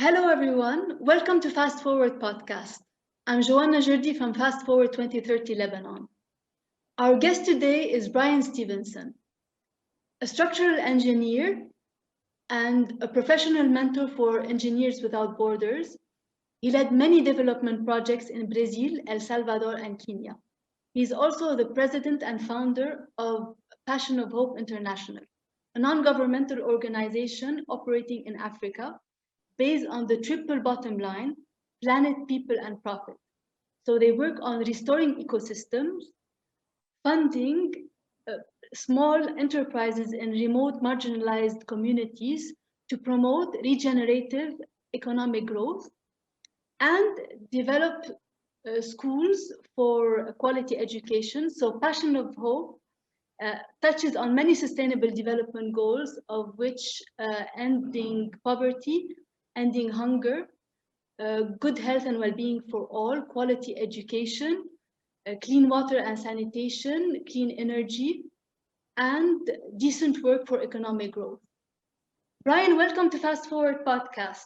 Hello, everyone. Welcome to Fast Forward Podcast. I'm Joanna Jordi from Fast Forward 2030 Lebanon. Our guest today is Brian Stephenson, a structural engineer and a professional mentor for Engineers Without Borders. He led many development projects in Brazil, El Salvador, and Kenya. He is also the president and founder of Passion of Hope International, a non-governmental organization operating in Africa based on the triple bottom line, planet, people, and profit. So they work on restoring ecosystems, funding small enterprises in remote marginalized communities to promote regenerative economic growth, and develop schools for quality education. So Passion of Hope touches on many sustainable development goals, of which ending poverty, ending hunger, good health and well-being for all, quality education, clean water and sanitation, clean energy, and decent work for economic growth. Brian, welcome to Fast Forward Podcast.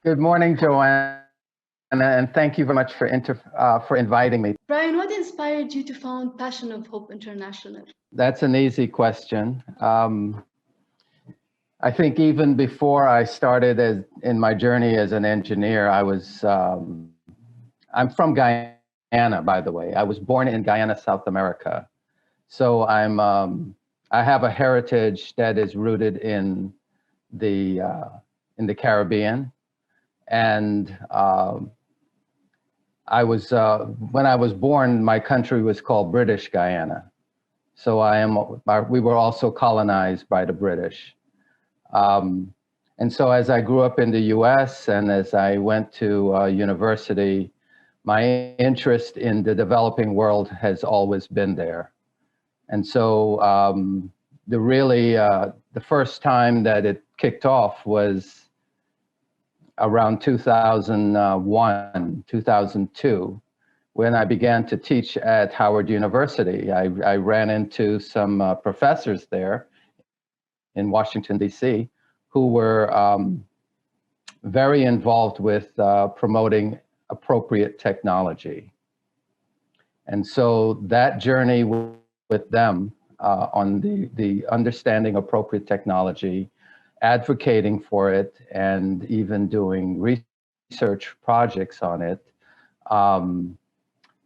Good morning, Joanna, and thank you very much for inviting me. Brian, what inspired you to found Passion of Hope International? That's an easy question. I think even before I started in my journey as an engineer, I'm from Guyana, by the way. I was born in Guyana, South America. So I have a heritage that is rooted in the Caribbean. And when I was born, my country was called British Guyana. So we were also colonized by the British. And so as I grew up in the US and as I went to university, my interest in the developing world has always been there. And so the first time that it kicked off was around 2001, 2002, when I began to teach at Howard University. I ran into some professors there in Washington, D.C., who were very involved with promoting appropriate technology. And so that journey with them on the understanding appropriate technology, advocating for it, and even doing research projects on it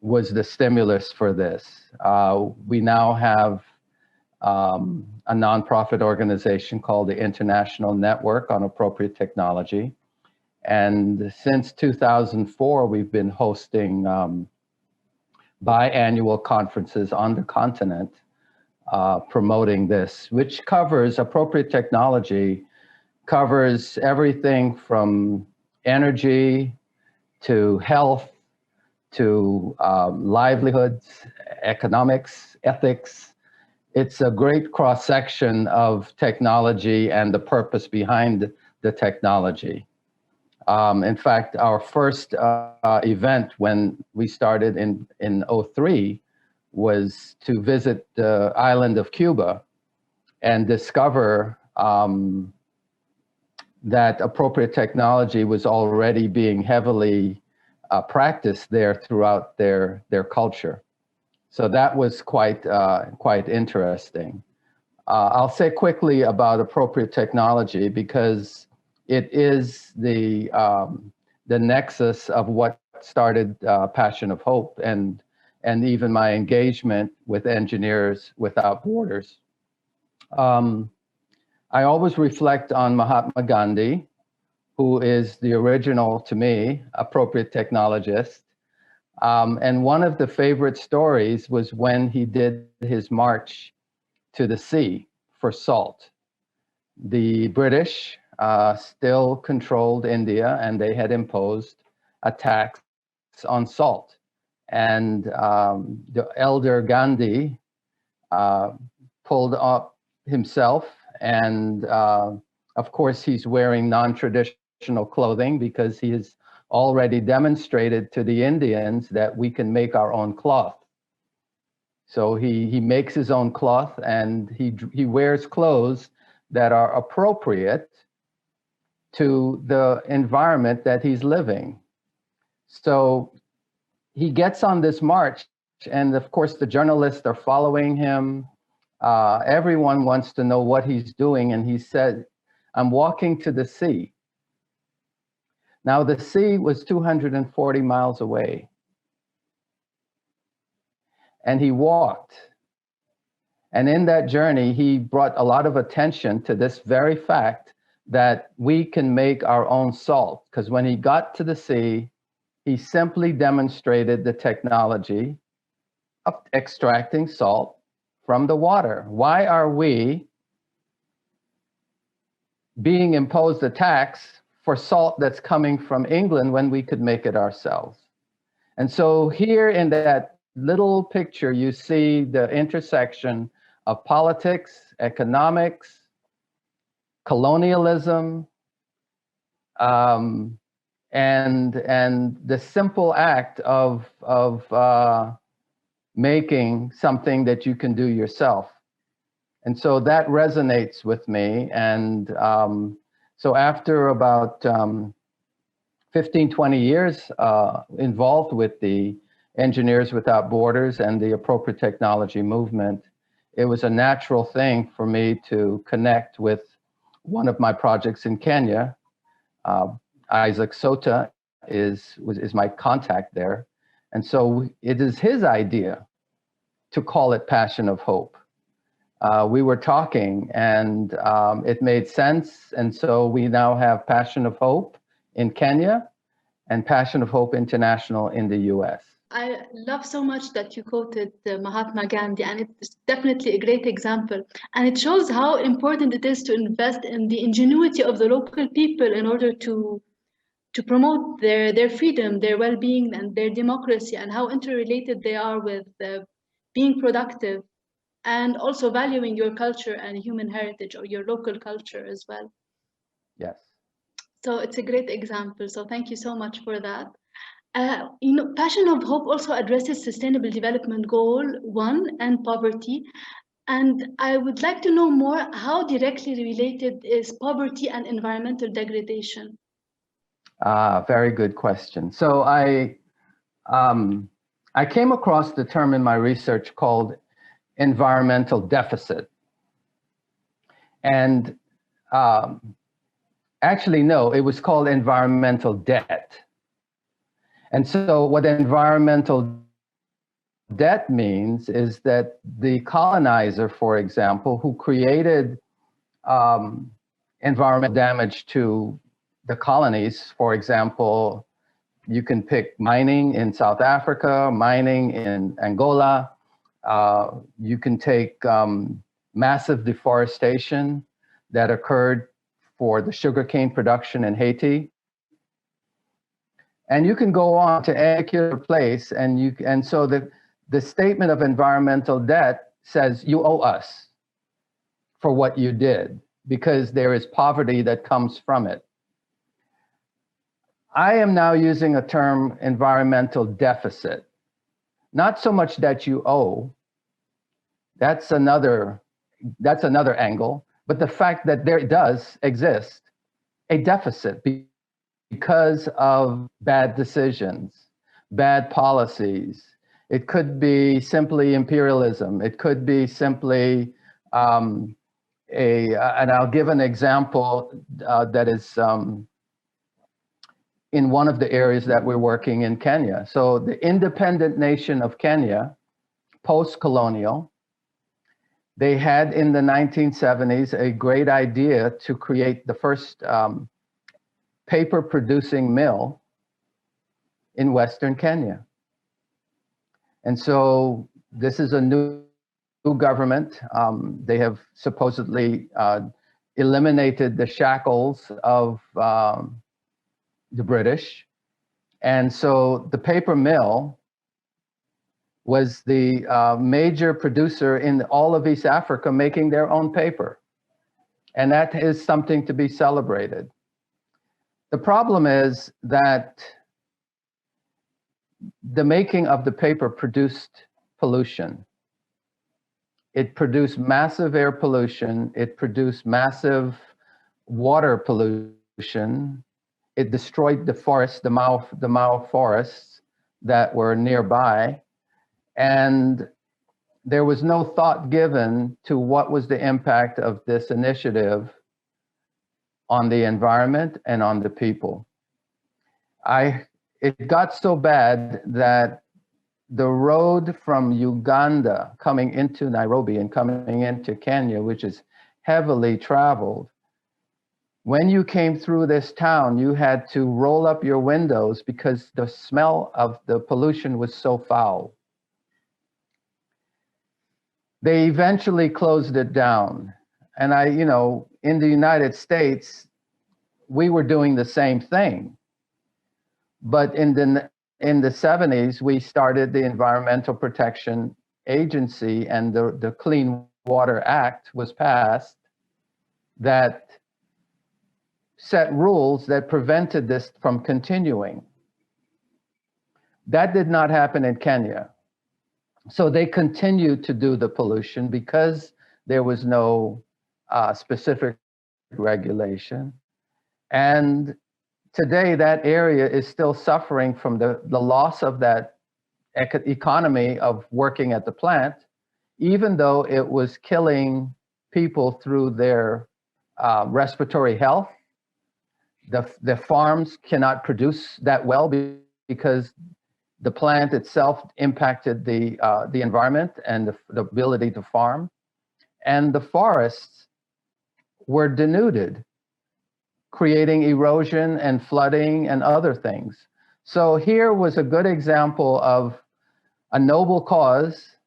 was the stimulus for this. We now have a nonprofit organization called the International Network on Appropriate Technology. And since 2004, we've been hosting biannual conferences on the continent promoting this, which covers appropriate technology, covers everything from energy to health to livelihoods, economics, ethics. It's a great cross-section of technology and the purpose behind the technology. In fact, our first event when we started in 2003 was to visit the island of Cuba and discover that appropriate technology was already being heavily practiced there throughout their culture. So that was quite interesting. I'll say quickly about appropriate technology because it is the nexus of what started Passion of Hope and even my engagement with Engineers Without Borders. I always reflect on Mahatma Gandhi, who is the original, to me, appropriate technologist. And one of the favorite stories was when he did his march to the sea for salt. The British still controlled India, and they had imposed a tax on salt. And the elder Gandhi pulled up himself, and of course he's wearing non-traditional clothing because he has already demonstrated to the Indians that we can make our own cloth. So he makes his own cloth, and he wears clothes that are appropriate to the environment that he's living. So he gets on this march, and of course the journalists are following him. Everyone wants to know what he's doing, and he said, "I'm walking to the sea." Now the sea was 240 miles away, and he walked. And in that journey, he brought a lot of attention to this very fact that we can make our own salt. Because when he got to the sea, he simply demonstrated the technology of extracting salt from the water. Why are we being imposed a tax for salt that's coming from England when we could make it ourselves? And so here in that little picture, you see the intersection of politics, economics, colonialism, and the simple act of making something that you can do yourself. And so that resonates with me. And so after about 15, 20 years involved with the Engineers Without Borders and the Appropriate Technology movement, it was a natural thing for me to connect with one of my projects in Kenya. Isaac Sota is my contact there. And so it is his idea to call it Passion of Hope. We were talking and it made sense. And so we now have Passion of Hope in Kenya and Passion of Hope International in the US. I love so much that you quoted Mahatma Gandhi, and it's definitely a great example. And it shows how important it is to invest in the ingenuity of the local people in order to promote their freedom, their well-being, and their democracy, and how interrelated they are with being productive and also valuing your culture and human heritage or your local culture as well. Yes. So it's a great example. So thank you so much for that. Passion of Hope also addresses Sustainable Development Goal 1 and poverty. And I would like to know more how directly related is poverty and environmental degradation? Very good question. So I came across the term in my research called environmental deficit. And actually, no, it was called environmental debt. And so what environmental debt means is that the colonizer, for example, who created environmental damage to the colonies, for example, you can pick mining in South Africa, mining in Angola. You can take massive deforestation that occurred for the sugarcane production in Haiti. And you can go on to any particular place, and so the statement of environmental debt says you owe us for what you did because there is poverty that comes from it. I am now using a term environmental deficit, not so much that you owe, that's another angle, but the fact that there does exist a deficit because of bad decisions, bad policies. It could be simply imperialism. It could be simply and I'll give an example that is in one of the areas that we're working in Kenya. So the independent nation of Kenya, post-colonial, they had in the 1970s a great idea to create the first paper producing mill in Western Kenya. And so this is a new government. They have supposedly eliminated the shackles of the British. And so the paper mill was the major producer in all of East Africa making their own paper. And that is something to be celebrated. The problem is that the making of the paper produced pollution. It produced massive air pollution. It produced massive water pollution. It destroyed the forest, the Mao forests that were nearby. And there was no thought given to what was the impact of this initiative on the environment and on the people. It got so bad that the road from Uganda coming into Nairobi and coming into Kenya, which is heavily traveled, when you came through this town, you had to roll up your windows because the smell of the pollution was so foul. They eventually closed it down. And in the United States, we were doing the same thing. But in the 70s, we started the Environmental Protection Agency, and the Clean Water Act was passed that set rules that prevented this from continuing. That did not happen in Kenya. So they continued to do the pollution because there was no specific regulation. And today that area is still suffering from the loss of that economy of working at the plant, even though it was killing people through their respiratory health. The farms cannot produce that well because the plant itself impacted the environment and the ability to farm. And the forests were denuded, creating erosion and flooding and other things. So here was a good example of a noble cause.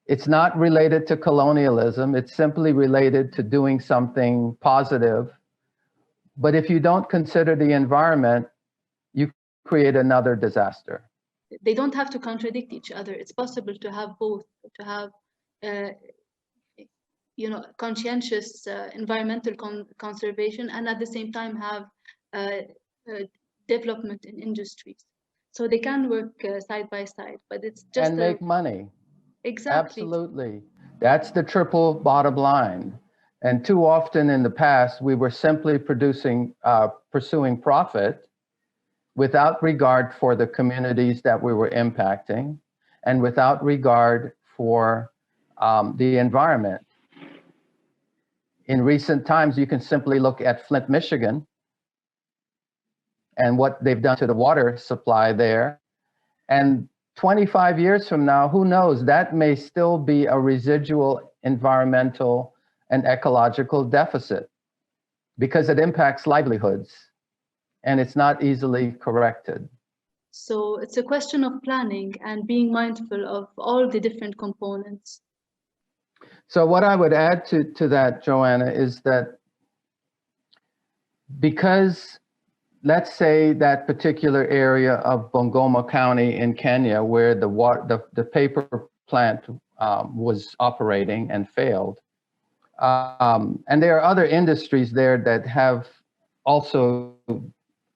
It's not related to colonialism. It's simply related to doing something positive. But if you don't consider the environment, you create another disaster. They don't have to contradict each other. It's possible to have both, to have conscientious environmental conservation and at the same time have development in industries. So they can work side by side, but it's just and make money. Exactly. Absolutely. That's the triple bottom line. And too often in the past, we were simply pursuing profit without regard for the communities that we were impacting and without regard for the environment. In recent times, you can simply look at Flint, Michigan, and what they've done to the water supply there. And 25 years from now, who knows, that may still be a residual environmental and ecological deficit because it impacts livelihoods and it's not easily corrected. So it's a question of planning and being mindful of all the different components. So what I would add to that, Joanna, is that because let's say that particular area of Bungoma County in Kenya where the paper plant was operating and failed, and there are other industries there that have also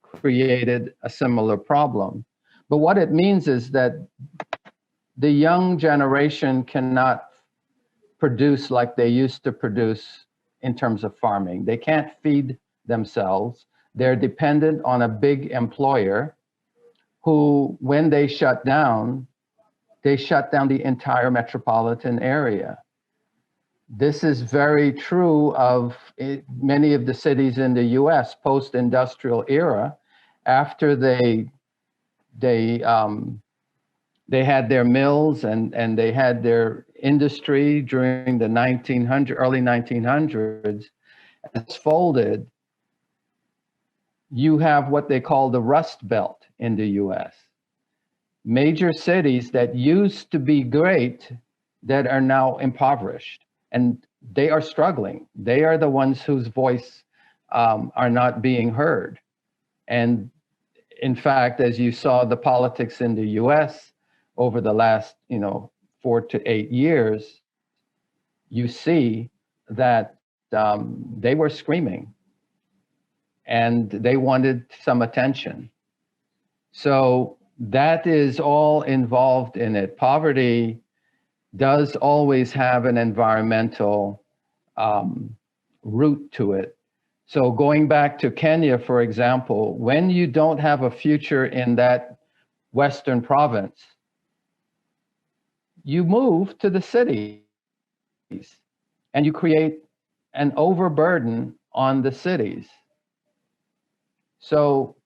created a similar problem. But what it means is that the young generation cannot produce like they used to produce in terms of farming. They can't feed themselves. They're dependent on a big employer who, when they shut down the entire metropolitan area. This is very true of many of the cities in the US post-industrial era. After they had their mills and they had their industry during the early 1900s, it's folded. You have what they call the Rust Belt in the US. Major cities that used to be great that are now impoverished, and they are struggling. They are the ones whose voice are not being heard. And in fact, as you saw the politics in the US over the last 4 to 8 years, you see that they were screaming and they wanted some attention. So that is all involved in it. Poverty does always have an environmental root to it. So going back to Kenya, for example, when you don't have a future in that Western province, you move to the cities and you create an overburden on the cities. So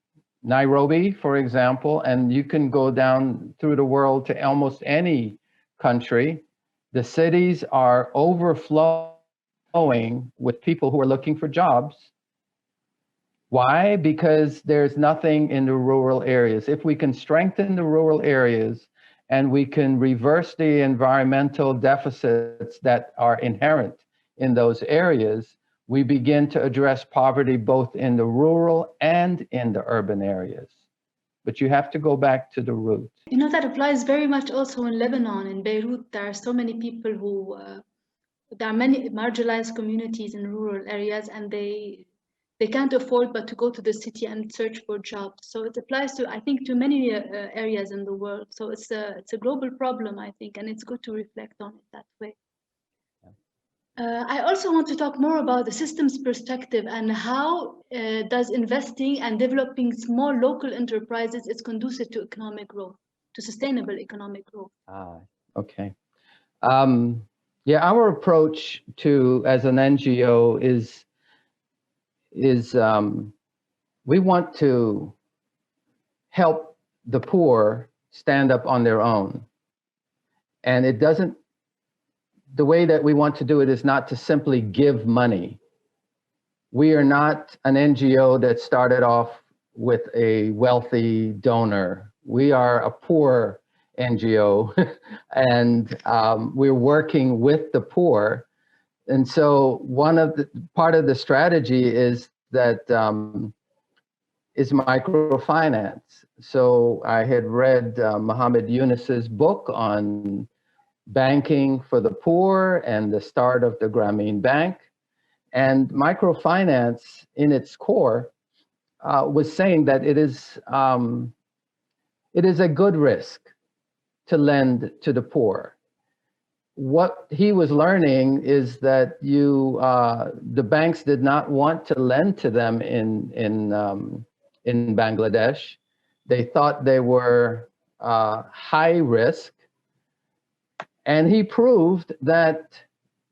Nairobi, for example, and you can go down through the world to almost any country, the cities are overflowing with people who are looking for jobs. Why? Because there's nothing in the rural areas. If we can strengthen the rural areas and we can reverse the environmental deficits that are inherent in those areas, we begin to address poverty both in the rural and in the urban areas. But you have to go back to the root. You know, that applies very much also in Lebanon, in Beirut. There are so many people who, there are many marginalized communities in rural areas, and they can't afford but to go to the city and search for jobs. So it applies to, I think, to many areas in the world. So it's a global problem, I think, and it's good to reflect on it that way. I also want to talk more about the systems perspective and how does investing and developing small local enterprises is conducive to economic growth, to sustainable economic growth. Okay. Yeah, our approach to as an NGO is we want to help the poor stand up on their own. And it doesn't, the way that we want to do it is not to simply give money. We are not an NGO that started off with a wealthy donor. We are a poor NGO and we're working with the poor. And so part of the strategy is that is microfinance. So I had read Muhammad Yunus's book on banking for the poor and the start of the Grameen Bank. And microfinance in its core was saying that it is a good risk to lend to the poor. What he was learning is that the banks did not want to lend to them in Bangladesh. They thought they were high risk. And he proved that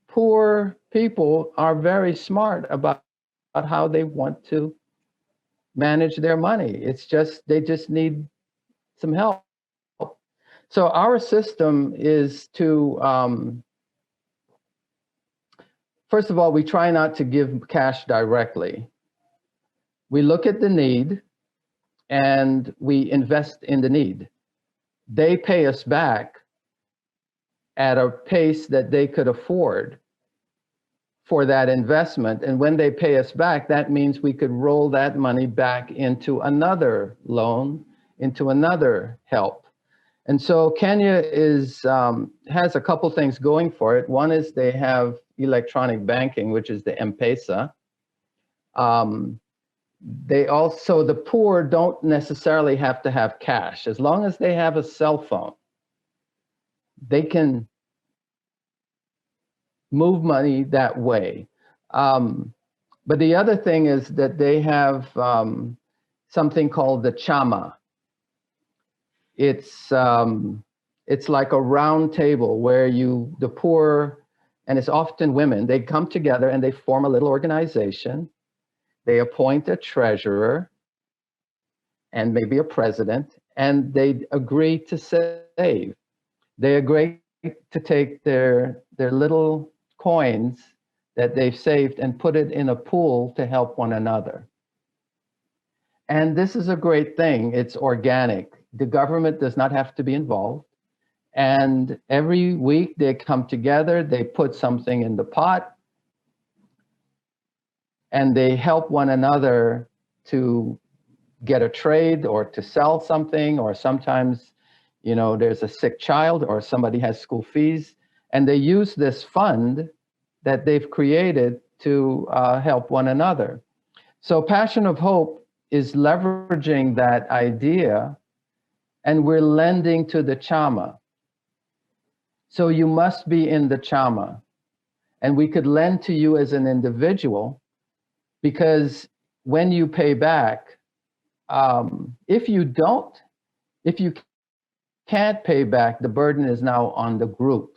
poor people are very smart about how they want to manage their money. It's just, they just need some help. So our system is to, first of all, we try not to give cash directly. We look at the need and we invest in the need. They pay us back at a pace that they could afford for that investment. And when they pay us back, that means we could roll that money back into another loan, into another help. And so Kenya has a couple things going for it. One is they have electronic banking, which is the M-Pesa. They also, the poor don't necessarily have to have cash. As long as they have a cell phone, they can move money that way. But the other thing is that they have something called the chama. It's like a round table where the poor, and it's often women, they come together and they form a little organization. They appoint a treasurer and maybe a president, and they agree to save. They agree to take their little coins that they've saved and put it in a pool to help one another. And this is a great thing. It's organic. The government does not have to be involved. And every week they come together, they put something in the pot, and they help one another to get a trade or to sell something, or sometimes, you know, there's a sick child or somebody has school fees, and they use this fund that they've created to help one another. So Passion of Hope is leveraging that idea, and we're lending to the chama. So you must be in the chama, and we could lend to you as an individual, because when you pay back, if you can't pay back, the burden is now on the group,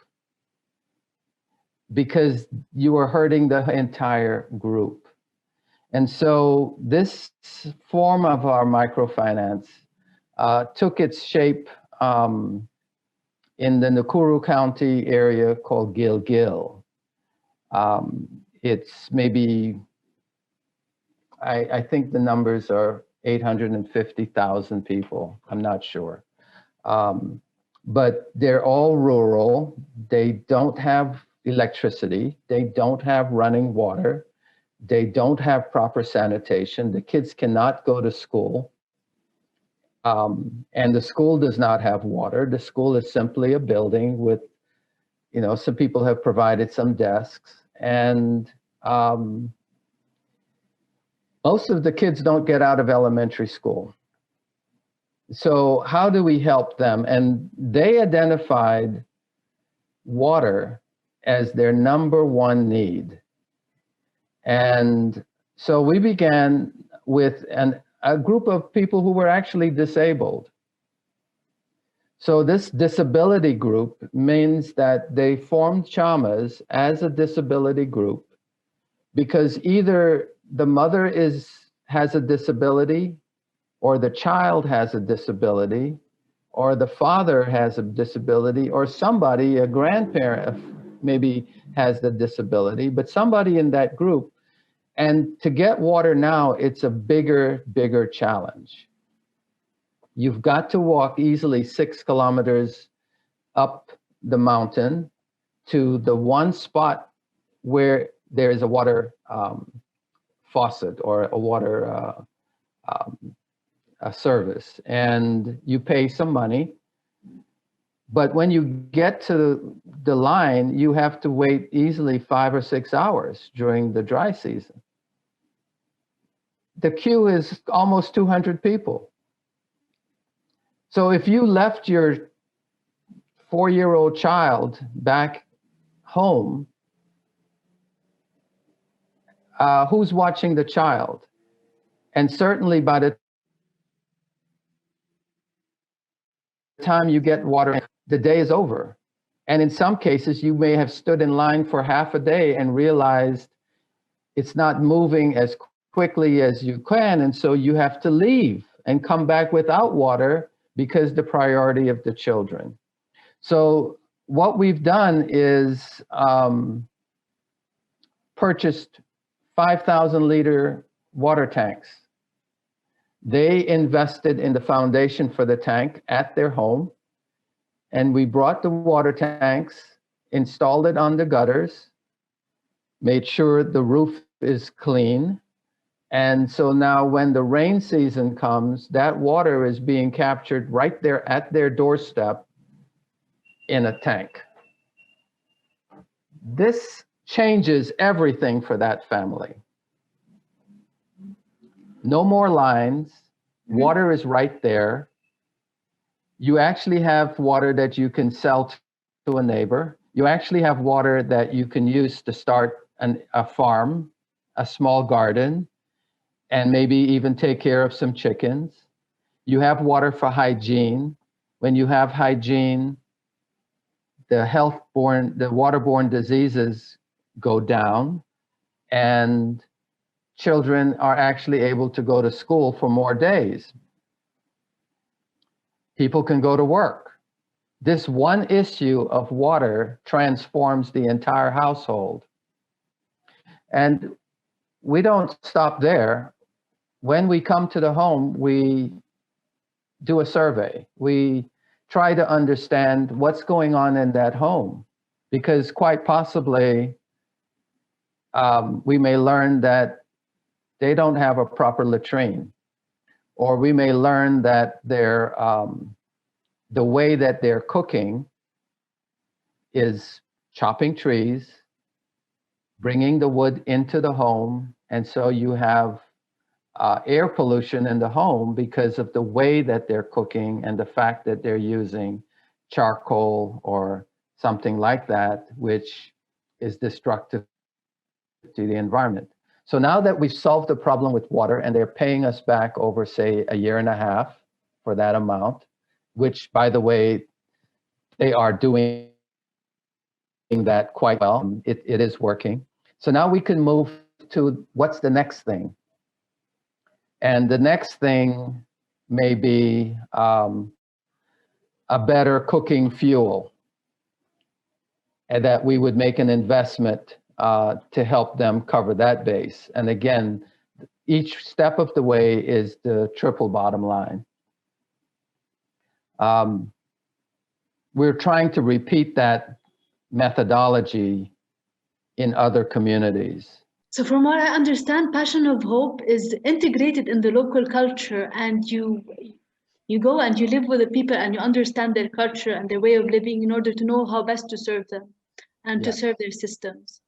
because you are hurting the entire group. And so this form of our microfinance took its shape in the Nakuru County area called Gilgil. It's maybe, I think the numbers are 850,000 people. I'm not sure. But they're all rural. They don't have electricity. They don't have running water. They don't have proper sanitation. The kids cannot go to school. And the school does not have water. The school is simply a building with, some people have provided some desks. And most of the kids don't get out of elementary school. So how do we help them? And they identified water as their number one need. And so we began with a group of people who were actually disabled. So this disability group means that they formed chamas as a disability group because either the mother has a disability, or the child has a disability, or the father has a disability, or somebody, a grandparent maybe has the disability, but somebody in that group. And to get water now, it's a bigger challenge. You've got to walk easily 6 kilometers up the mountain to the one spot where there is a water faucet or a water a service, and you pay some money. But when you get to the line, you have to wait easily 5 or 6 hours during the dry season. The queue is almost 200 people. So if you left your 4-year-old child back home, who's watching the child? And certainly by the time you get water, the day is over. And in some cases, you may have stood in line for half a day and realized it's not moving as quickly as you can. And so you have to leave and come back without water because the priority of the children. So what we've done is purchased 5,000-liter water tanks. They invested in the foundation for the tank at their home, and we brought the water tanks, installed it on the gutters, made sure the roof is clean. And so now when the rain season comes, that water is being captured right there at their doorstep in a tank. This changes everything for that family. No more lines. Water is right there. You actually have water that you can sell to a neighbor. You actually have water that you can use to start a farm, a small garden, and maybe even take care of some chickens. You have water for hygiene. When you have hygiene, the waterborne diseases go down, and children are actually able to go to school for more days. People can go to work. This one issue of water transforms the entire household. And we don't stop there. When we come to the home, we do a survey. We try to understand what's going on in that home, because quite possibly we may learn that they don't have a proper latrine, or we may learn that the way that they're cooking is chopping trees, bringing the wood into the home, and so you have air pollution in the home because of the way that they're cooking and the fact that they're using charcoal or something like that, which is destructive to the environment. So now that we've solved the problem with water and they're paying us back over, say, a year and a half for that amount, which, by the way, they are doing that quite well. It is working. So now we can move to what's the next thing. And the next thing may be a better cooking fuel, and that we would make an investment to help them cover that base. And again, each step of the way is the triple bottom line. We're trying to repeat that methodology in other communities. So from what I understand, Passion of Hope is integrated in the local culture, and you go and you live with the people and you understand their culture and their way of living in order to know how best to serve them and to serve their systems.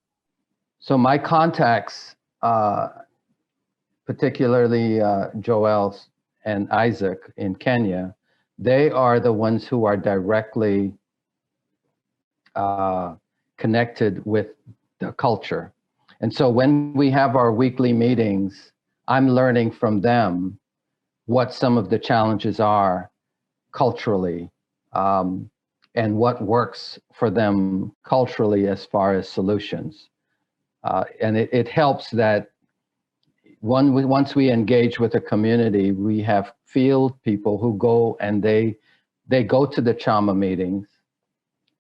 So my contacts, particularly Joel and Isaac in Kenya, they are the ones who are directly connected with the culture. And so when we have our weekly meetings, I'm learning from them what some of the challenges are culturally, and what works for them culturally as far as solutions. And it helps that once we engage with a community, we have field people who go and they go to the Chama meetings,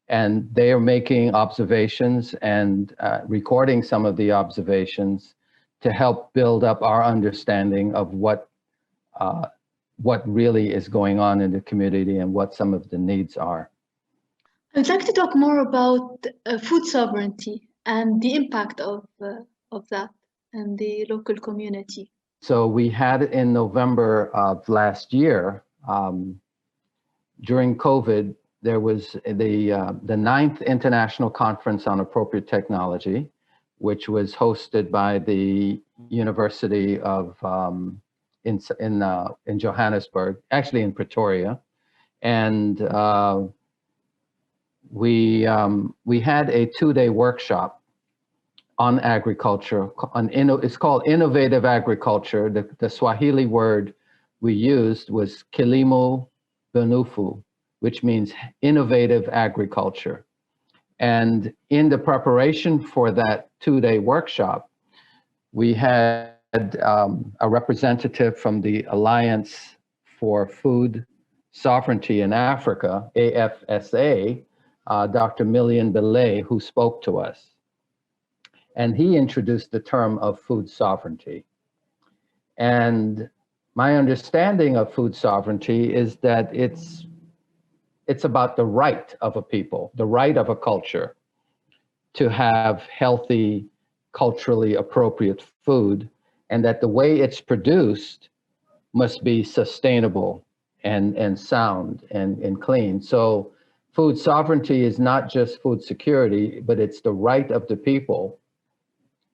and they are making observations and recording some of the observations to help build up our understanding of what really is going on in the community and what some of the needs are. I'd like to talk more about food sovereignty and the impact of that and the local community. So we had in November of last year, during COVID, there was the 9th International Conference on Appropriate Technology, which was hosted by the University of in Johannesburg, actually in Pretoria, and we had a 2-day workshop on agriculture. It's called innovative agriculture. The Swahili word we used was kilimo bunifu, which means innovative agriculture. And in the preparation for that 2-day workshop, we had a representative from the Alliance for Food Sovereignty in Africa, AFSA, Dr. Million Belay, who spoke to us. And he introduced the term of food sovereignty. And my understanding of food sovereignty is that it's about the right of a people, the right of a culture to have healthy, culturally appropriate food, and that the way it's produced must be sustainable and sound and clean. So food sovereignty is not just food security, but it's the right of the people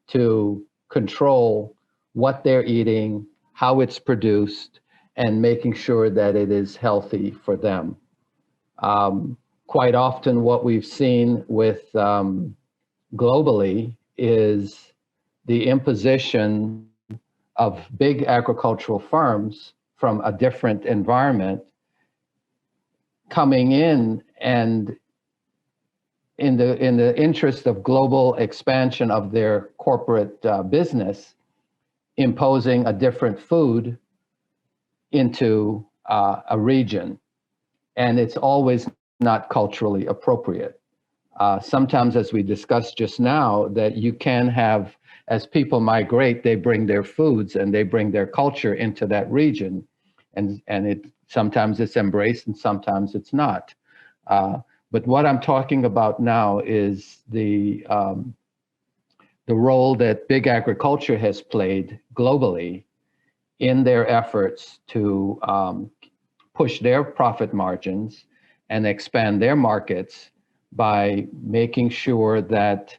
to control what they're eating, how it's produced, and making sure that it is healthy for them. Quite often what we've seen with globally is the imposition of big agricultural firms from a different environment coming in and in the interest of global expansion of their corporate business, imposing a different food into a region. And it's always not culturally appropriate. Sometimes, as we discussed just now, that you can have, as people migrate, they bring their foods and they bring their culture into that region. And sometimes it's embraced and sometimes it's not. But what I'm talking about now is the role that big agriculture has played globally in their efforts to push their profit margins and expand their markets by making sure that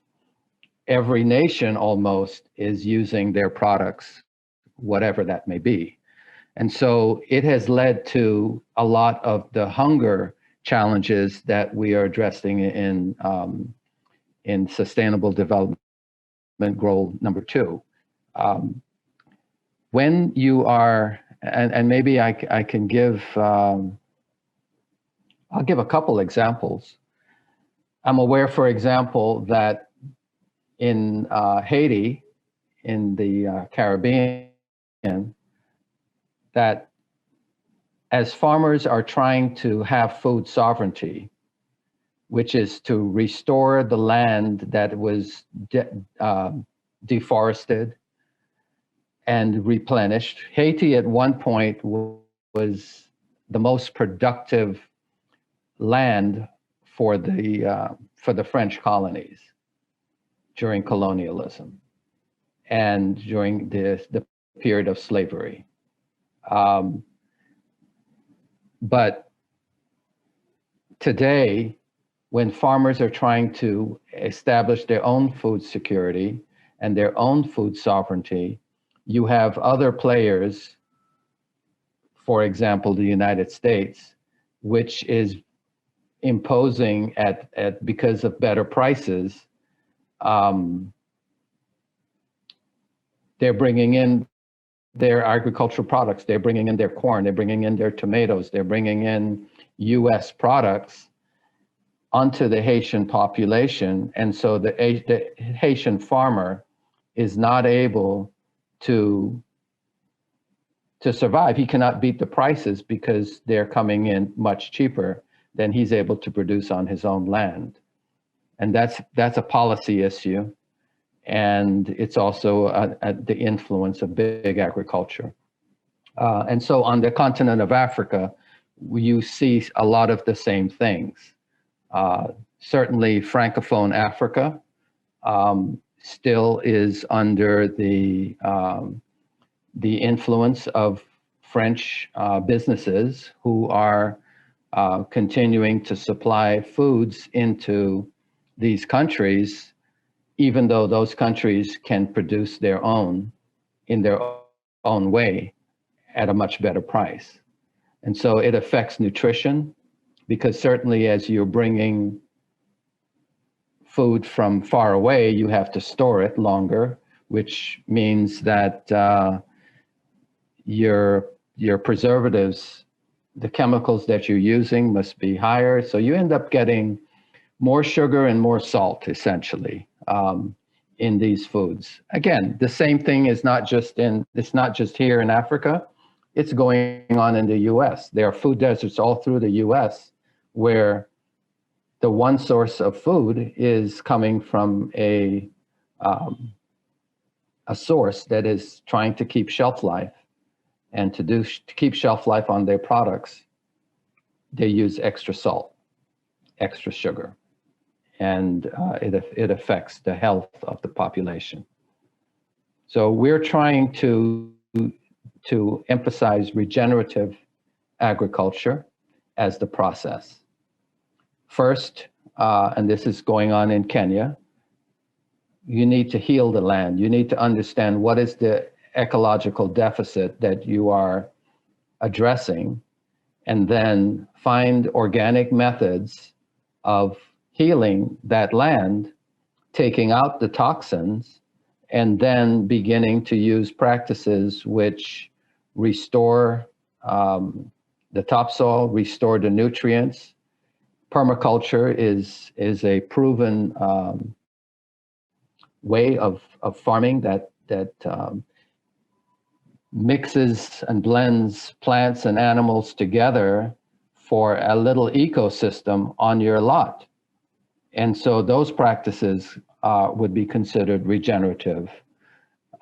every nation almost is using their products, whatever that may be. And so it has led to a lot of the hunger challenges that we are addressing in Sustainable Development Goal number 2. When you are, and maybe I can give, I'll give a couple examples. I'm aware, for example, that in Haiti, in the Caribbean, that as farmers are trying to have food sovereignty, which is to restore the land that was deforested and replenished. Haiti at one point was the most productive land for the French colonies during colonialism and during the period of slavery. But today, when farmers are trying to establish their own food security and their own food sovereignty, you have other players, for example, the United States, which is imposing because of better prices, they're bringing in their agricultural products, they're bringing in their corn, they're bringing in their tomatoes, they're bringing in US products onto the Haitian population. And so the Haitian farmer is not able to survive. He cannot beat the prices because they're coming in much cheaper than he's able to produce on his own land. And that's a policy issue. And it's also the influence of big agriculture. And so on the continent of Africa, you see a lot of the same things. Certainly Francophone Africa still is under the influence of French businesses who are continuing to supply foods into these countries, even though those countries can produce their own in their own way at a much better price. And so it affects nutrition, because certainly as you're bringing food from far away, you have to store it longer, which means that your preservatives, the chemicals that you're using must be higher. So you end up getting more sugar and more salt, essentially, in these foods. Again, the same thing is it's not just here in Africa, it's going on in the US. There are food deserts all through the US where the one source of food is coming from a source that is trying to keep shelf life. And to keep shelf life on their products, they use extra salt, extra sugar, and it affects the health of the population. So we're trying to emphasize regenerative agriculture as the process. First, and this is going on in Kenya, you need to heal the land. You need to understand what is the ecological deficit that you are addressing, and then find organic methods of healing that land, taking out the toxins, and then beginning to use practices which restore the topsoil, restore the nutrients. Permaculture is a proven way of farming that mixes and blends plants and animals together for a little ecosystem on your lot. And so those practices would be considered regenerative.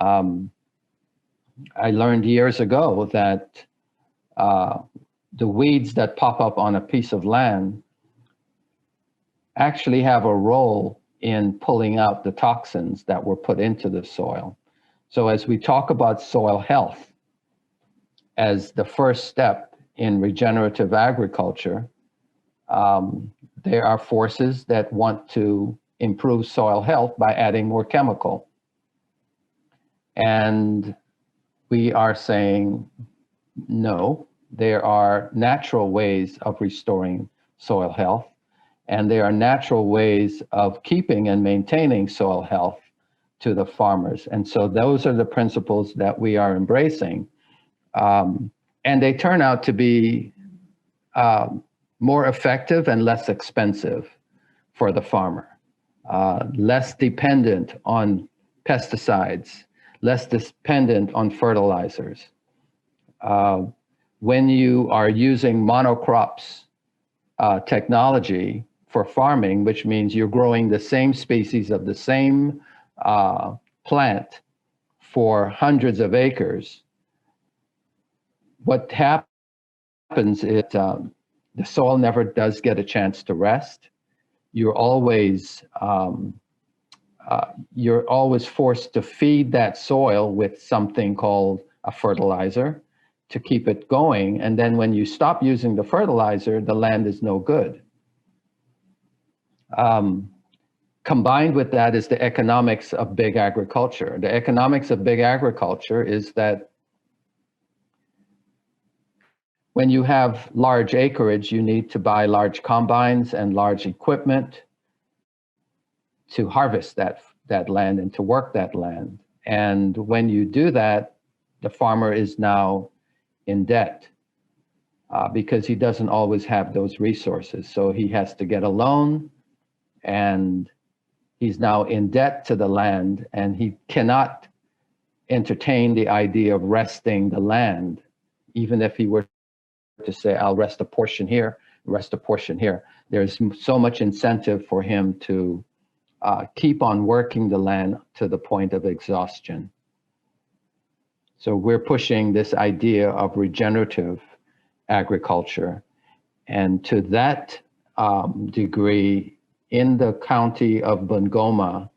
I learned years ago that the weeds that pop up on a piece of land actually have a role in pulling out the toxins that were put into the soil. So as we talk about soil health as the first step in regenerative agriculture, there are forces that want to improve soil health by adding more chemical. And we are saying, no, there are natural ways of restoring soil health, and there are natural ways of keeping and maintaining soil health to the farmers. And so those are the principles that we are embracing. And they turn out to be more effective and less expensive for the farmer, less dependent on pesticides, less dependent on fertilizers. When you are using monocrops technology for farming, which means you're growing the same species of the same plant for hundreds of acres, what happens is the soil never does get a chance to rest. You're always forced to feed that soil with something called a fertilizer to keep it going. And then when you stop using the fertilizer, the land is no good. Combined with that is the economics of big agriculture. The economics of big agriculture is that when you have large acreage, you need to buy large combines and large equipment to harvest that land and to work that land. And when you do that, the farmer is now in debt because he doesn't always have those resources. So he has to get a loan, and he's now in debt to the land, and he cannot entertain the idea of resting the land, even if he were to say, I'll rest a portion here, rest a portion here. There's so much incentive for him to keep on working the land to the point of exhaustion. So we're pushing this idea of regenerative agriculture. And to that degree, in the county of Bungoma,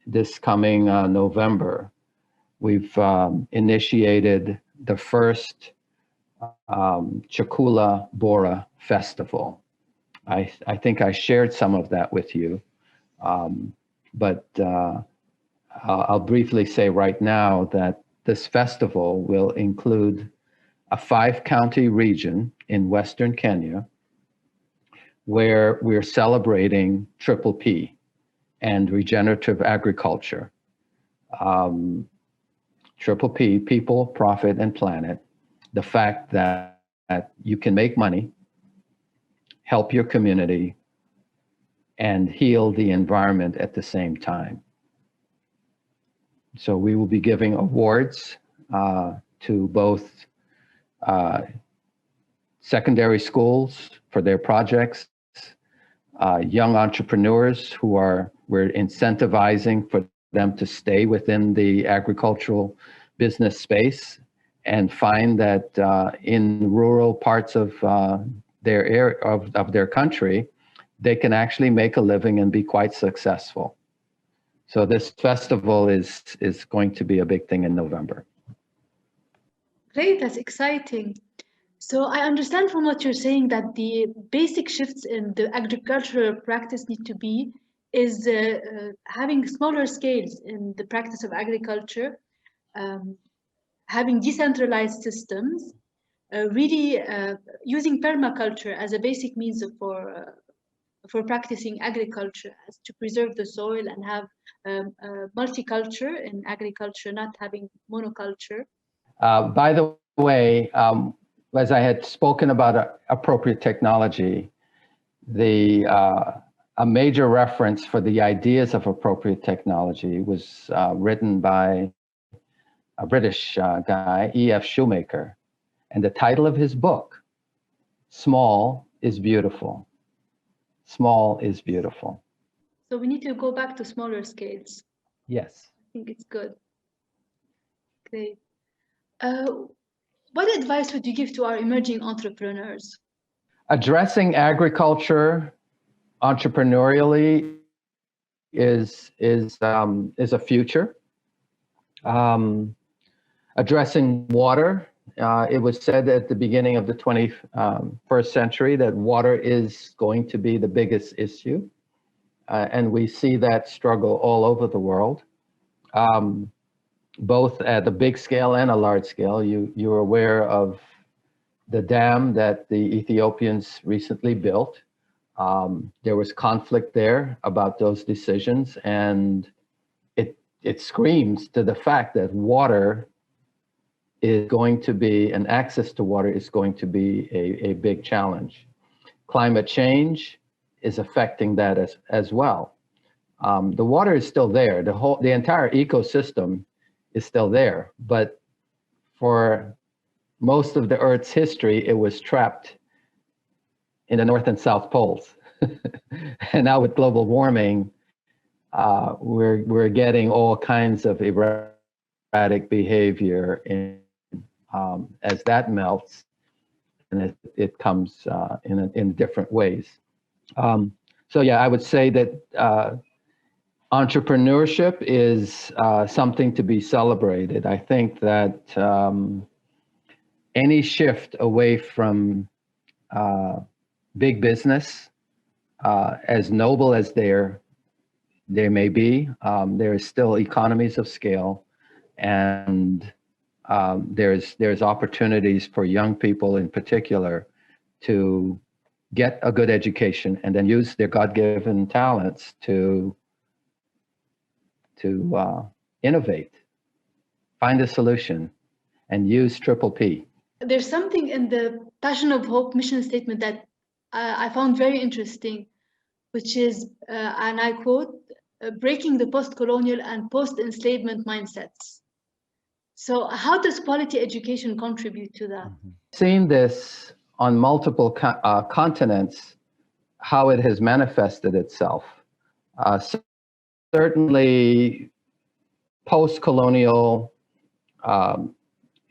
this coming November, we've initiated the first Chakula Bora Festival. I think I shared some of that with you, but I'll briefly say right now that this festival will include a 5-county region in Western Kenya where we're celebrating Triple P and regenerative agriculture. Triple P, people, profit, and planet. The fact that you can make money, help your community, and heal the environment at the same time. So we will be giving awards to both secondary schools for their projects, young entrepreneurs we're incentivizing for them to stay within the agricultural business space and find that in rural parts of their area of their country, they can actually make a living and be quite successful. So this festival is going to be a big thing in November. Great, that's exciting. So I understand from what you're saying that the basic shifts in the agricultural practice need to be is having smaller scales in the practice of agriculture, having decentralized systems, really using permaculture as a basic means for practicing agriculture, as to preserve the soil and have multiculture in agriculture, not having monoculture. By the way, as I had spoken about appropriate technology, a major reference for the ideas of appropriate technology was written by a British guy, E.F. Shoemaker. And the title of his book, Small is Beautiful. Small is beautiful. So we need to go back to smaller scales. Yes. I think it's good. Great. What advice would you give to our emerging entrepreneurs? Addressing agriculture entrepreneurially is a future. Addressing water. It was said at the beginning of the 21st century that water is going to be the biggest issue. And we see that struggle all over the world, both at a big scale and a large scale. You're aware of the dam that the Ethiopians recently built. There was conflict there about those decisions, and it screams to the fact that water is going to be, and access to water is going to be a big challenge. Climate change is affecting that as well. The water is still there. The entire ecosystem is still there, but for most of the Earth's history, it was trapped in the North and South poles. And now with global warming, we're getting all kinds of erratic behavior as that melts, and it comes in different ways. So yeah, I would say that entrepreneurship is something to be celebrated. I think that any shift away from big business, as noble as they may be, there is still economies of scale, and there's opportunities for young people in particular to get a good education and then use their God-given talents to innovate, find a solution, and use triple P. There's something in the Passion of Hope mission statement that I found very interesting, which is, and I quote, breaking the post-colonial and post-enslavement mindsets. So how does quality education contribute to that? Seen this on multiple continents, how it has manifested itself. Certainly post-colonial,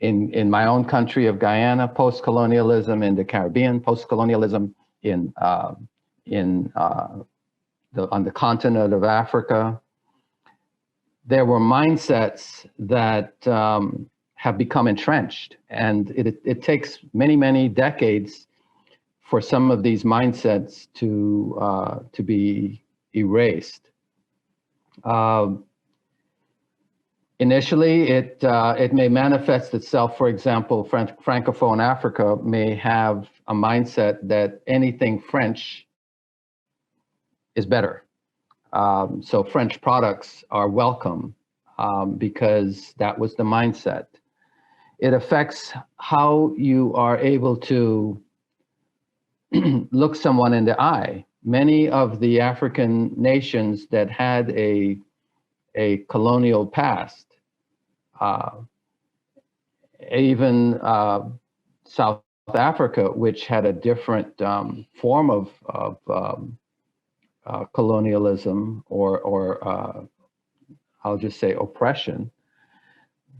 in my own country of Guyana, post-colonialism in the Caribbean, post-colonialism on the continent of Africa. There were mindsets that have become entrenched, and it takes many, many decades for some of these mindsets to be erased. Initially, it may manifest itself. For example, Francophone Africa may have a mindset that anything French is better. So French products are welcome because that was the mindset. It affects how you are able to look someone in the eye. Many of the African nations that had a colonial past, even South Africa, which had a different form of colonialism or I'll just say oppression,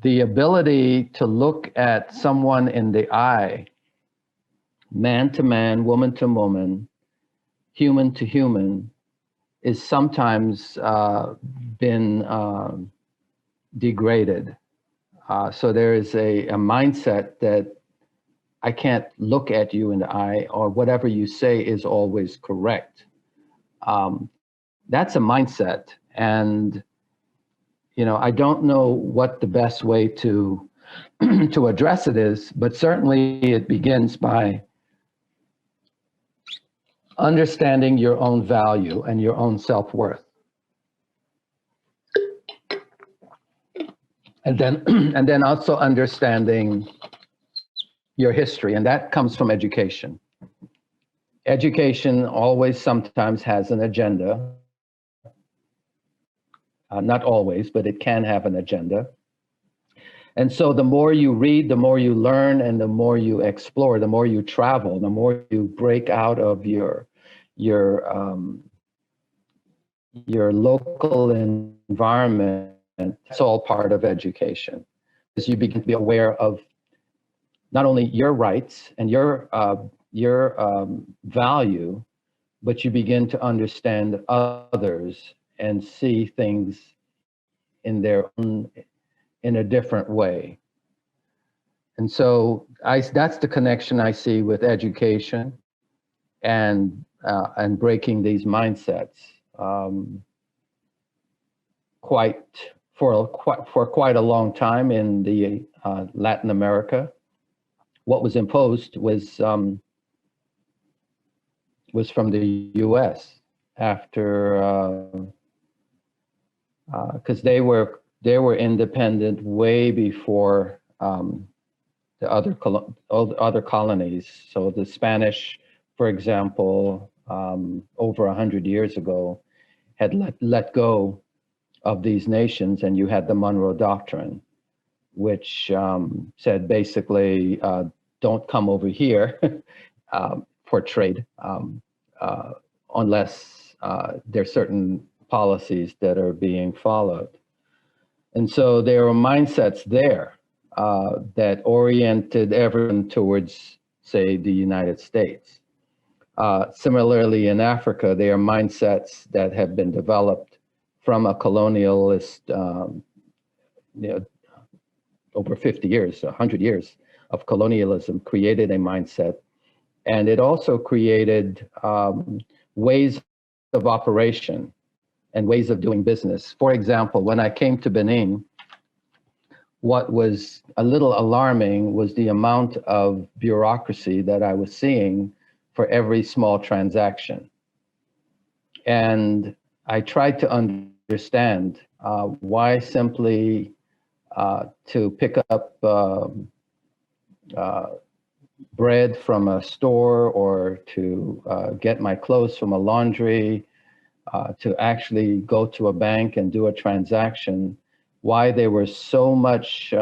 the ability to look at someone in the eye, man to man, woman to woman, human to human, is sometimes been degraded. So there is a mindset that I can't look at you in the eye, or whatever you say is always correct. That's a mindset, and I don't know what the best way to to address it is, but certainly it begins by understanding your own value and your own self-worth. And then also understanding your history, and that comes from education. Education always sometimes has an agenda. Not always, but it can have an agenda. And so the more you read, the more you learn, and the more you explore, the more you travel, the more you break out of your local environment. It's all part of education, because you begin to be aware of not only your rights and your value, but you begin to understand others and see things in a different way. And so that's the connection I see with education and breaking these mindsets. For quite a long time in the Latin America, what was imposed was from the U.S. after, because they were they were independent way before the other colonies. So the Spanish, for example, over 100 years ago, had let go of these nations, and you had the Monroe Doctrine, which said basically, don't come over here for trade unless there's certain policies that are being followed. And so there are mindsets there that oriented everyone towards, say, the United States. Similarly, in Africa, there are mindsets that have been developed from a colonialist, over 50 years, 100 years of colonialism created a mindset. And it also created ways of operation and ways of doing business. For example, when I came to Benin, what was a little alarming was the amount of bureaucracy that I was seeing for every small transaction. And I tried to understand why simply to pick up bread from a store or to get my clothes from a laundry, to actually go to a bank and do a transaction, why there was so much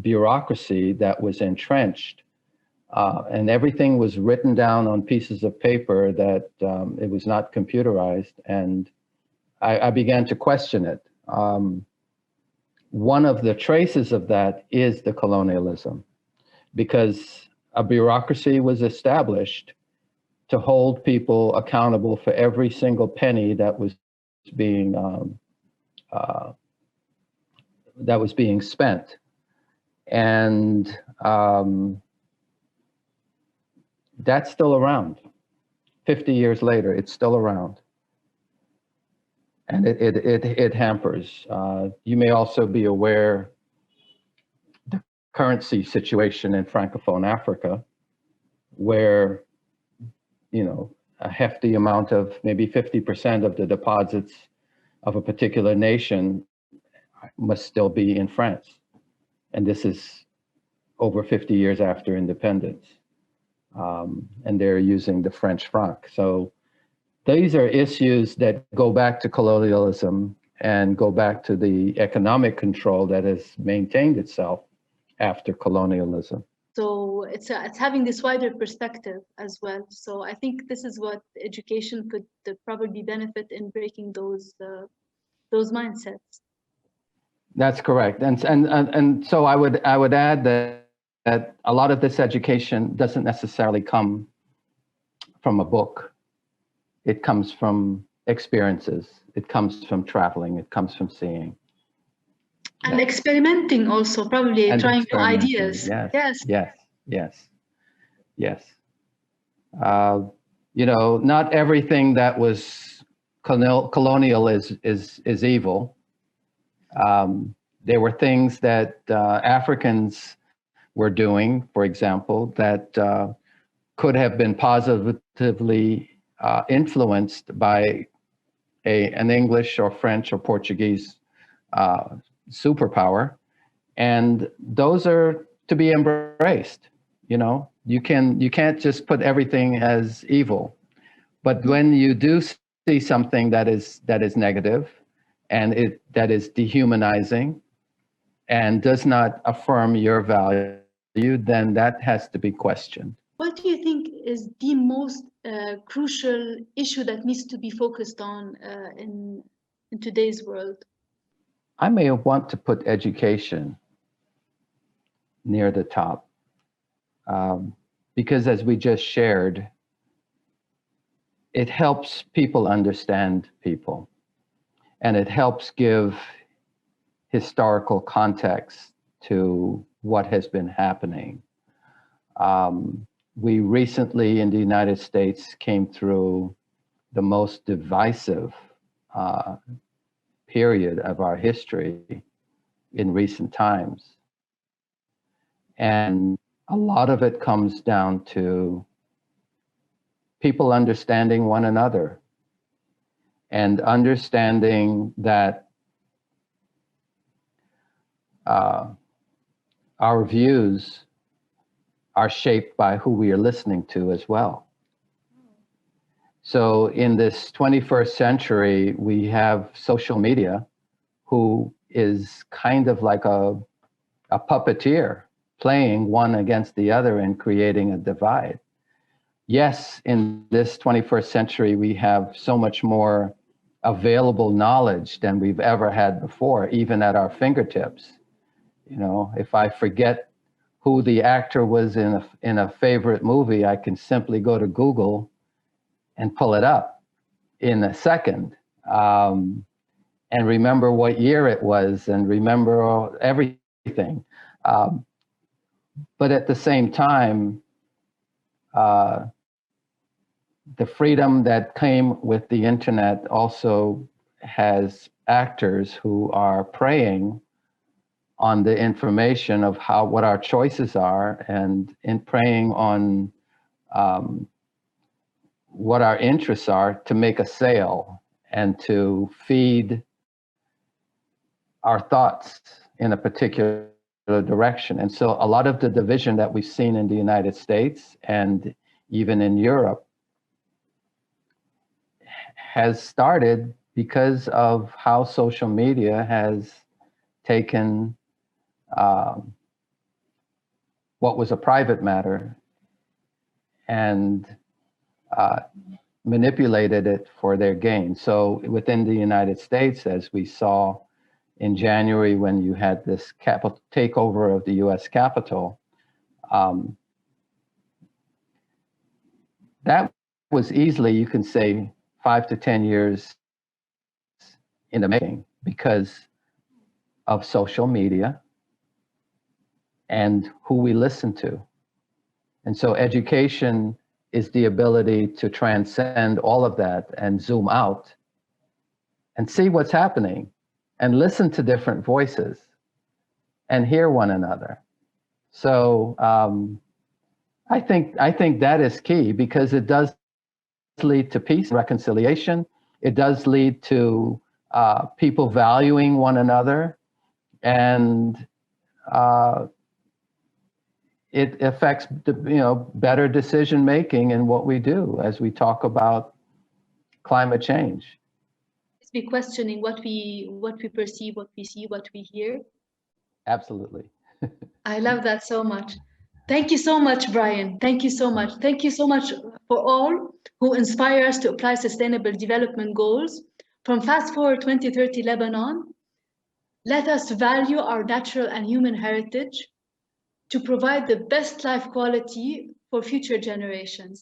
bureaucracy that was entrenched. And everything was written down on pieces of paper that it was not computerized. And I began to question it. One of the traces of that is the colonialism, because a bureaucracy was established to hold people accountable for every single penny that was being spent. And that's still around. 50 years later, it's still around. And it hampers. You may also be aware the currency situation in Francophone Africa, where, a hefty amount of maybe 50% of the deposits of a particular nation must still be in France. And this is over 50 years after independence. And they're using the French franc. So these are issues that go back to colonialism and go back to the economic control that has maintained itself after colonialism. So it's having this wider perspective as well. So I think this is what education could probably benefit in breaking those mindsets. That's correct. And so I would add that a lot of this education doesn't necessarily come from a book. It comes from experiences. It comes from traveling. It comes from seeing. And experimenting also, probably And trying new ideas. Yes. Not everything that was colonial is evil. There were things that Africans were doing, for example, that could have been positively influenced by an English or French or Portuguese superpower, and those are to be embraced. You can't just put everything as evil, but when you do see something that is negative, and that is dehumanizing, and does not affirm your value, then that has to be questioned. What do you think is the most crucial issue that needs to be focused on in today's world? I may want to put education near the top, because as we just shared, it helps people understand people, and it helps give historical context to what has been happening. We recently in the United States came through the most divisive period of our history in recent times. And a lot of it comes down to people understanding one another and understanding that our views are shaped by who we are listening to as well. So in this 21st century, we have social media, who is kind of like a puppeteer, playing one against the other and creating a divide. Yes, in this 21st century, we have so much more available knowledge than we've ever had before, even at our fingertips. You know, if I forget who the actor was in a favorite movie, I can simply go to Google and pull it up in a second, and remember what year it was and remember everything. But at the same time, the freedom that came with the internet also has actors who are preying on the information of what our choices are, and in preying on what our interests are to make a sale and to feed our thoughts in a particular direction. And so a lot of the division that we've seen in the United States and even in Europe has started because of how social media has taken what was a private matter and manipulated it for their gain. So within the United States, as we saw in January when you had this takeover of the US Capitol, that was easily, you can say, 5 to 10 years in the making because of social media and who we listen to. And so education is the ability to transcend all of that and zoom out and see what's happening and listen to different voices and hear one another. So I think that is key, because it does lead to peace, reconciliation. It does lead to people valuing one another, and it affects better decision making in what we do as we talk about climate change. Be questioning what we perceive, what we see, what we hear. Absolutely. I love that so much. Thank you so much, Brian. Thank you so much. Thank you so much for all who inspire us to apply sustainable development goals from Fast Forward 2030 Lebanon. Let us value our natural and human heritage to provide the best life quality for future generations.